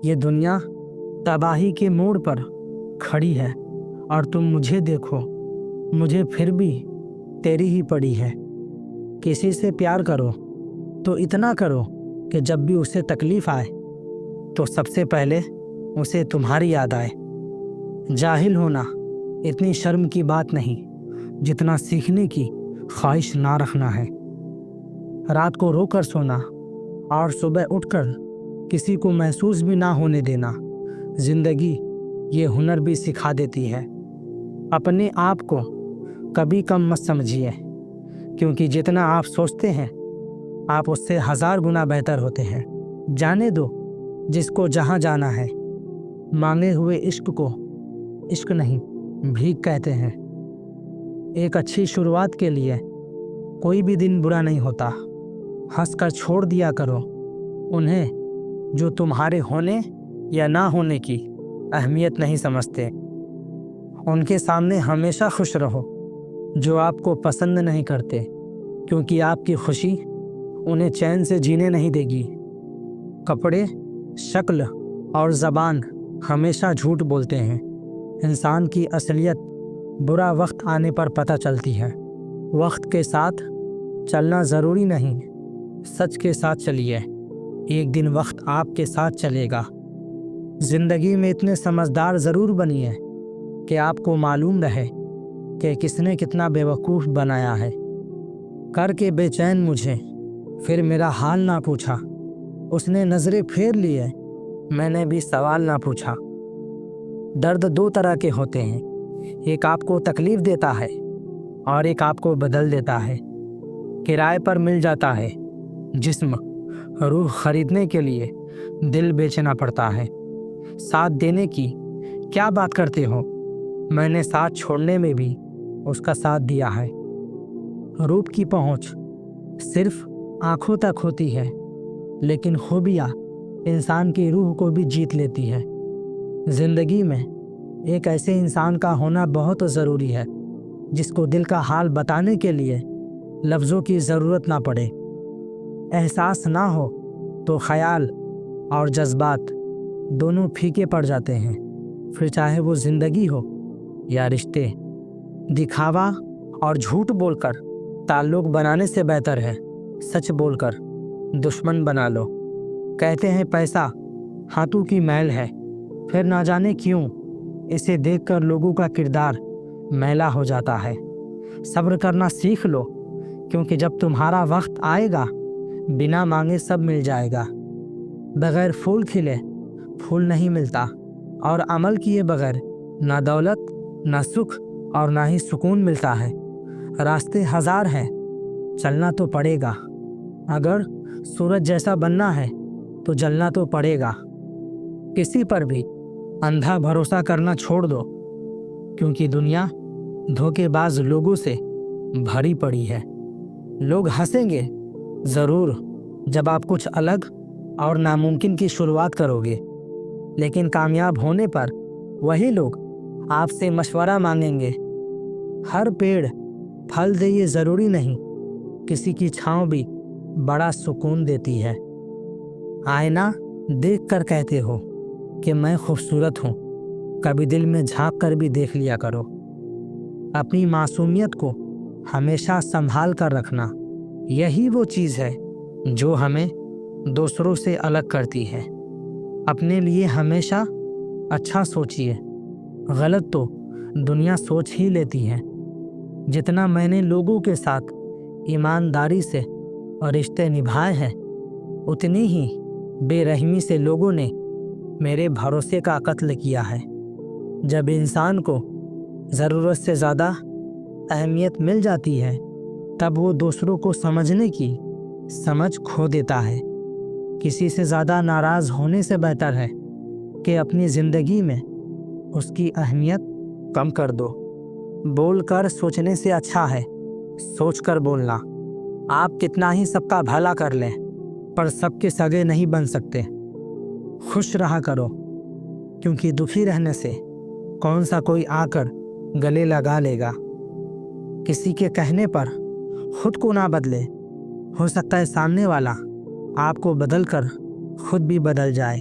یہ دنیا تباہی کے موڑ پر کھڑی ہے اور تم مجھے دیکھو، مجھے پھر بھی تیری ہی پڑی ہے۔ کسی سے پیار کرو تو اتنا کرو کہ جب بھی اسے تکلیف آئے تو سب سے پہلے اسے تمہاری یاد آئے۔ جاہل ہونا اتنی شرم کی بات نہیں جتنا سیکھنے کی خواہش نہ رکھنا ہے۔ رات کو رو کر سونا اور صبح اٹھ کر کسی کو محسوس بھی نہ ہونے دینا زندگی یہ ہنر بھی سکھا دیتی ہے۔ اپنے آپ کو کبھی کم مت سمجھیے، کیونکہ جتنا آپ سوچتے ہیں آپ اس سے 1000 گنا بہتر ہوتے ہیں۔ جانے دو جس کو جہاں جانا ہے۔ مانگے ہوئے عشق کو عشق نہیں بھیک کہتے ہیں۔ ایک اچھی شروعات کے لیے کوئی بھی دن برا نہیں ہوتا۔ ہنس کر چھوڑ دیا کرو انہیں جو تمہارے ہونے یا نہ ہونے کی اہمیت نہیں سمجھتے۔ ان کے سامنے ہمیشہ خوش رہو جو آپ کو پسند نہیں کرتے، کیونکہ آپ کی خوشی انہیں چین سے جینے نہیں دے گی۔ کپڑے، شکل اور زبان ہمیشہ جھوٹ بولتے ہیں۔ انسان کی اصلیت برا وقت آنے پر پتہ چلتی ہے۔ وقت کے ساتھ چلنا ضروری نہیں، سچ کے ساتھ چلیے، ایک دن وقت آپ کے ساتھ چلے گا۔ زندگی میں اتنے سمجھدار ضرور بنیے کہ آپ کو معلوم رہے کہ کس نے کتنا بیوقوف بنایا ہے۔ کر کے بے چین مجھے پھر میرا حال نہ پوچھا، اس نے نظریں پھیر لیے میں نے بھی سوال نہ پوچھا۔ درد 2 طرح کے ہوتے ہیں، ایک آپ کو تکلیف دیتا ہے اور ایک آپ کو بدل دیتا ہے۔ کرائے پر مل جاتا ہے جسم، روح خریدنے کے لیے دل بیچنا پڑتا ہے۔ ساتھ دینے کی کیا بات کرتے ہو، میں نے ساتھ چھوڑنے میں بھی اس کا ساتھ دیا ہے۔ روپ کی پہنچ صرف آنکھوں تک ہوتی ہے، لیکن خوبیاں انسان کی روح کو بھی جیت لیتی ہے۔ زندگی میں ایک ایسے انسان کا ہونا بہت ضروری ہے جس کو دل کا حال بتانے کے لیے لفظوں کی ضرورت نہ پڑے۔ احساس نہ ہو تو خیال اور جذبات دونوں پھیکے پڑ جاتے ہیں، پھر چاہے وہ زندگی ہو یا رشتے۔ دکھاوا اور جھوٹ بول کر تعلق بنانے سے بہتر ہے سچ بول کر دشمن بنا لو۔ کہتے ہیں پیسہ ہاتھوں کی میل ہے، پھر نہ جانے کیوں اسے دیکھ کر لوگوں کا کردار میلا ہو جاتا ہے۔ صبر کرنا سیکھ لو، کیونکہ جب تمہارا وقت آئے گا بنا مانگے سب مل جائے گا۔ بغیر پھول کھلے پھول نہیں ملتا، اور عمل کیے بغیر نہ دولت، نہ سکھ اور نہ ہی سکون ملتا ہے۔ راستے 1000 ہیں، چلنا تو پڑے گا۔ اگر سورج جیسا بننا ہے تو جلنا تو پڑے گا۔ کسی پر بھی اندھا بھروسہ کرنا چھوڑ دو، کیونکہ دنیا دھوکے باز لوگوں سے بھری پڑی ہے۔ لوگ ہنسیں گے ضرور جب آپ کچھ الگ اور ناممکن کی شروعات کرو گے، لیکن کامیاب ہونے پر وہی لوگ آپ سے مشورہ مانگیں گے۔ ہر پیڑ پھل دے یہ ضروری نہیں، کسی کی چھاؤں بھی بڑا سکون دیتی ہے۔ آئینہ دیکھ کر کہتے ہو کہ میں خوبصورت ہوں، کبھی دل میں جھانک کر بھی دیکھ لیا کرو۔ اپنی معصومیت کو ہمیشہ سنبھال کر رکھنا، یہی وہ چیز ہے جو ہمیں دوسروں سے الگ کرتی ہے۔ اپنے لیے ہمیشہ اچھا سوچیے، غلط تو دنیا سوچ ہی لیتی ہے۔ جتنا میں نے لوگوں کے ساتھ ایمانداری سے اور رشتے نبھائے ہیں، اتنی ہی بے رحمی سے لوگوں نے میرے بھروسے کا قتل کیا ہے۔ جب انسان کو ضرورت سے زیادہ اہمیت مل جاتی ہے تب وہ دوسروں کو سمجھنے کی سمجھ کھو دیتا ہے۔ کسی سے زیادہ ناراض ہونے سے بہتر ہے کہ اپنی زندگی میں اس کی اہمیت کم کر دو۔ بول کر سوچنے سے اچھا ہے سوچ کر بولنا۔ آپ کتنا ہی سب کا بھلا کر لیں پر سب کے سگے نہیں بن سکتے۔ خوش رہا کرو، کیونکہ دکھی رہنے سے کون سا کوئی آ کر گلے لگا لے گا۔ کسی کے کہنے پر خود کو نہ بدلے، ہو سکتا ہے سامنے والا آپ کو بدل کر خود بھی بدل جائے۔